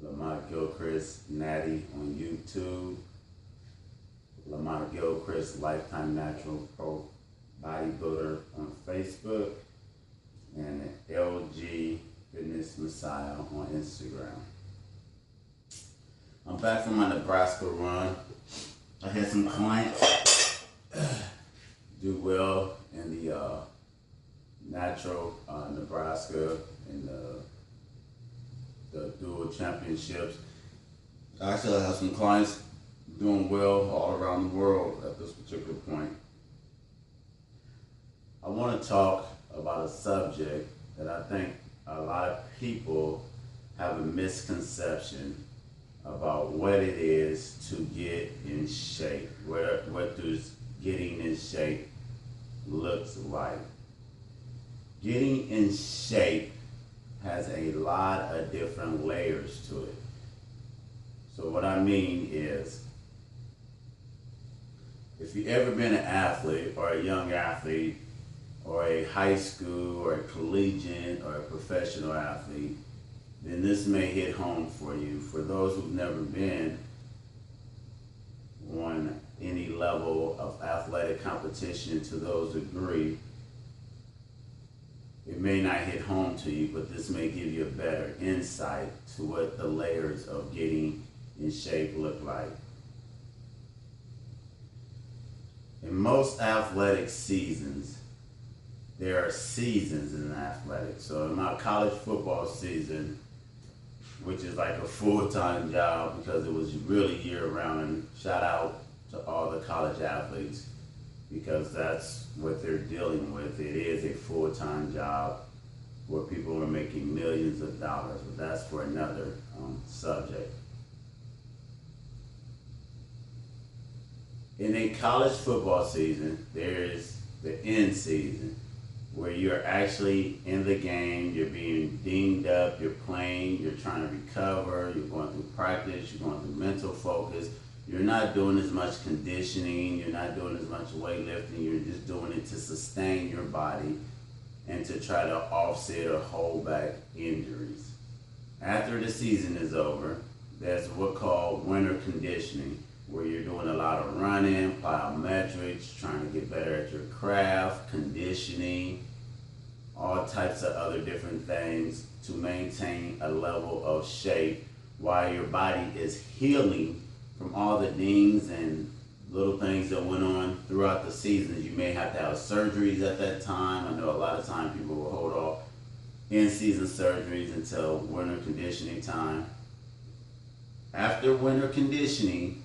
Lamont Gilchrist, Natty on YouTube, Lamont Gilchrist, Lifetime Natural Pro Bodybuilder on Facebook, and L.G. Fitness-Messiah on Instagram. I'm back from my Nebraska run. I had some clients do well in the natural Nebraska and the dual championships. Actually, I have some clients doing well all around the world at this particular point. I want to talk about a subject that I think a lot of people have a misconception about what it is to get in shape, what does getting in shape looks like. Getting in shape has a lot of different layers to it. So what I mean is, if you've ever been an athlete or a young athlete or a high school or a collegiate or a professional athlete, then this may hit home for you. For those who've never been on any level of athletic competition to those degree, it may not hit home to you, but this may give you a better insight to what the layers of getting in shape look like. In most athletic seasons, there are seasons in athletics. So in my college football season, which is like a full-time job because it was really year-round, and shout out to all the college athletes because that's what they're dealing with. It is a full-time job where people are making millions of dollars, but that's for another subject. In a college football season, there is the end season, where you're actually in the game, you're being dinged up, you're playing, you're trying to recover, you're going through practice, you're going through mental focus, you're not doing as much conditioning, you're not doing as much weightlifting, you're just doing it to sustain your body and to try to offset or hold back injuries. After the season is over, there's what's called winter conditioning, where you're doing a lot of running, plyometrics, trying to get better at your craft, conditioning, all types of other different things to maintain a level of shape while your body is healing from all the dings and little things that went on throughout the seasons. You may have to have surgeries at that time. I know a lot of time people will hold off in-season surgeries until winter conditioning time. After winter conditioning,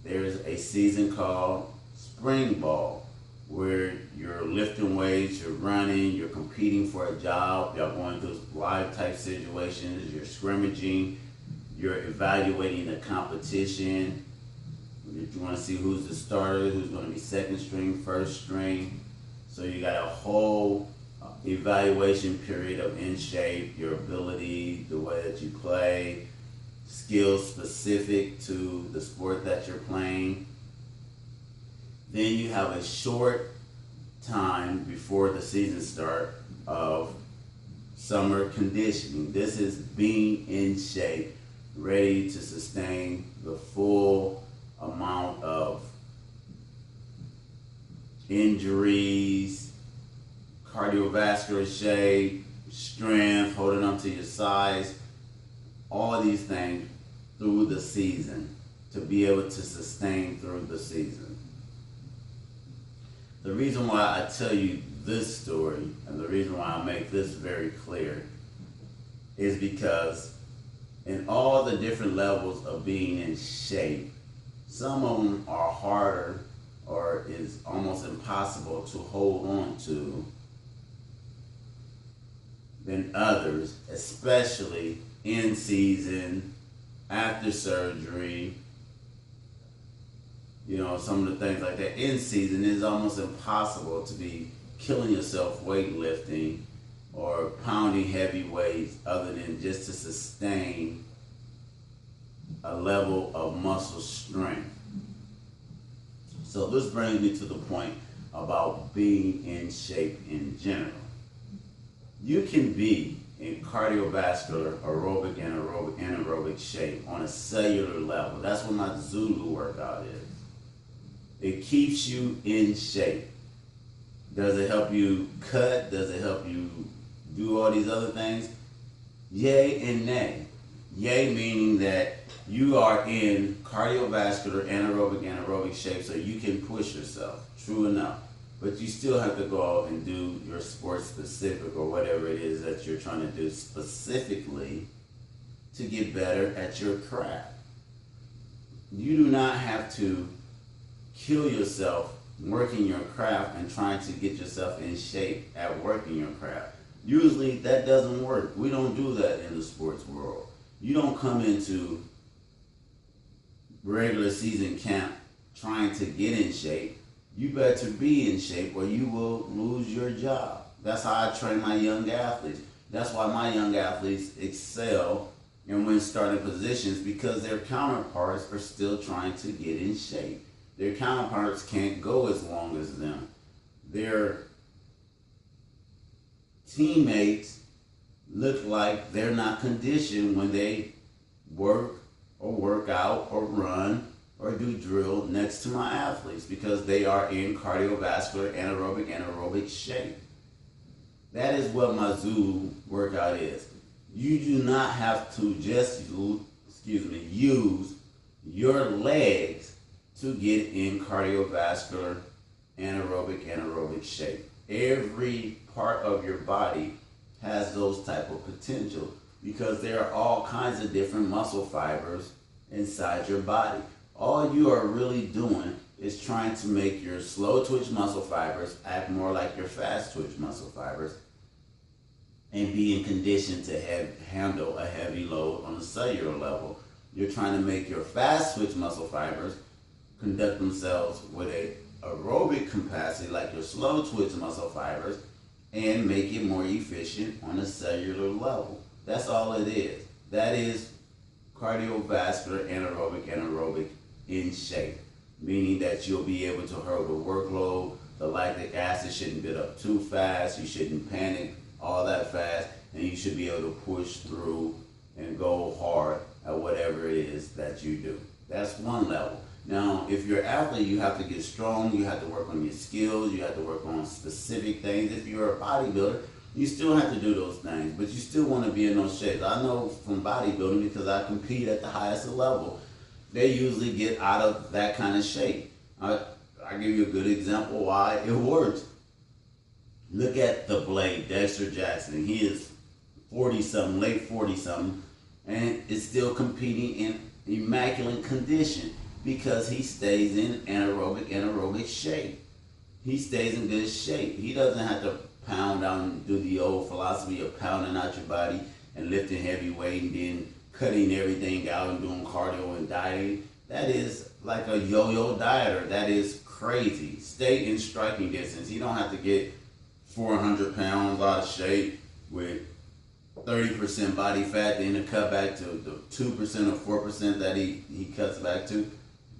there's a season called spring ball, where you're lifting weights, you're running, you're competing for a job, you're going through live type situations, you're scrimmaging, you're evaluating the competition. You want to see who's the starter, who's going to be second string, first string. So you got a whole evaluation period of in shape, your ability, the way that you play, skills specific to the sport that you're playing. Then you have a short time before the season start of summer conditioning. This is being in shape, ready to sustain the full amount of injuries, cardiovascular shape, strength, holding on to your size, all these things through the season to be able to sustain through the season. The reason why I tell you this story and the reason why I make this very clear is because in all the different levels of being in shape, some of them are harder or is almost impossible to hold on to than others, especially in season, after surgery, some of the things like that. In season, it's almost impossible to be killing yourself weightlifting or pounding heavy weights other than just to sustain a level of muscle strength. So this brings me to the point about being in shape in general. You can be in cardiovascular, aerobic and anaerobic aerobic shape on a cellular level. That's what my Zulu workout is. It keeps you in shape. Does it help you cut? Does it help you do all these other things? Yay and nay. Yay meaning that you are in cardiovascular, anaerobic shape so you can push yourself. True enough. But you still have to go out and do your sport specific or whatever it is that you're trying to do specifically to get better at your craft. You do not have to kill yourself working your craft and trying to get yourself in shape at working your craft. Usually that doesn't work. We don't do that in the sports world. You don't come into regular season camp trying to get in shape. You better be in shape or you will lose your job. That's how I train my young athletes. That's why my young athletes excel and win starting positions, because their counterparts are still trying to get in shape. Their counterparts can't go as long as them. Their teammates look like they're not conditioned when they work or work out or run or do drill next to my athletes, because they are in cardiovascular, anaerobic shape. That is what my Zulu workout is. You do not have to just use your legs to get in cardiovascular, anaerobic shape. Every part of your body has those type of potential, because there are all kinds of different muscle fibers inside your body. All you are really doing is trying to make your slow twitch muscle fibers act more like your fast twitch muscle fibers and be in condition to handle a heavy load on a cellular level. You're trying to make your fast twitch muscle fibers conduct themselves with a aerobic capacity like your slow twitch muscle fibers and make it more efficient on a cellular level. That's all it is. That is cardiovascular, anaerobic in shape, meaning that you'll be able to hold the workload. The lactic acid shouldn't build up too fast. You shouldn't panic all that fast, and you should be able to push through and go hard at whatever it is that you do. That's one level. Now, if you're an athlete, you have to get strong. You have to work on your skills. You have to work on specific things. If you're a bodybuilder, you still have to do those things, but you still want to be in those shapes. I know from bodybuilding, because I compete at the highest level, they usually get out of that kind of shape. I'll give you a good example why it works. Look at the Blade, Dexter Jackson. He is 40-something, late 40-something, and is still competing in immaculate condition because he stays in anaerobic shape. He stays in good shape. He doesn't have to pound out and do the old philosophy of pounding out your body and lifting heavy weight and then cutting everything out and doing cardio and dieting. That is like a yo-yo dieter. That is crazy. Stay in striking distance. You don't have to get 400 pounds out of shape with 30% body fat, then to cut back to the 2% or 4% that he cuts back to.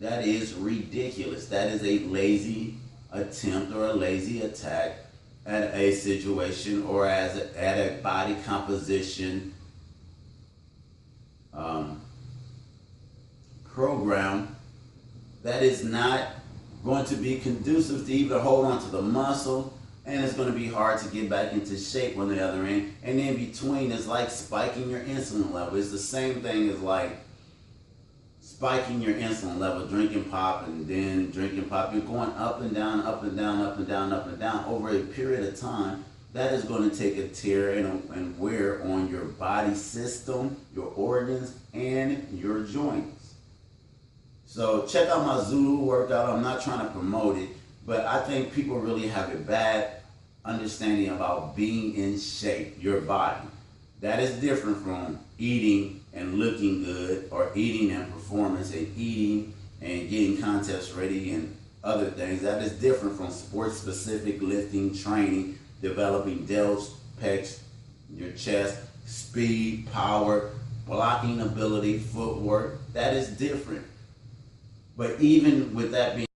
That is ridiculous. That is a lazy attempt or a lazy attack at a situation or at a body composition program that is not going to be conducive to even hold on to the muscle, and it's going to be hard to get back into shape on the other end. And in between is like spiking your insulin level. It's the same thing as like spiking your insulin level, drinking pop and then drinking pop. You're going up and down, up and down, up and down, up and down over a period of time. That is going to take a tear and wear on your body system, your organs, and your joints. So check out my Zulu workout. I'm not trying to promote it, but I think people really have a bad understanding about being in shape, your body. That is different from eating and looking good, or eating and performance, and eating and getting contest ready and other things. That is different from sports-specific lifting, training, developing delts, pecs, your chest, speed, power, blocking ability, footwork. That is different. But even with that being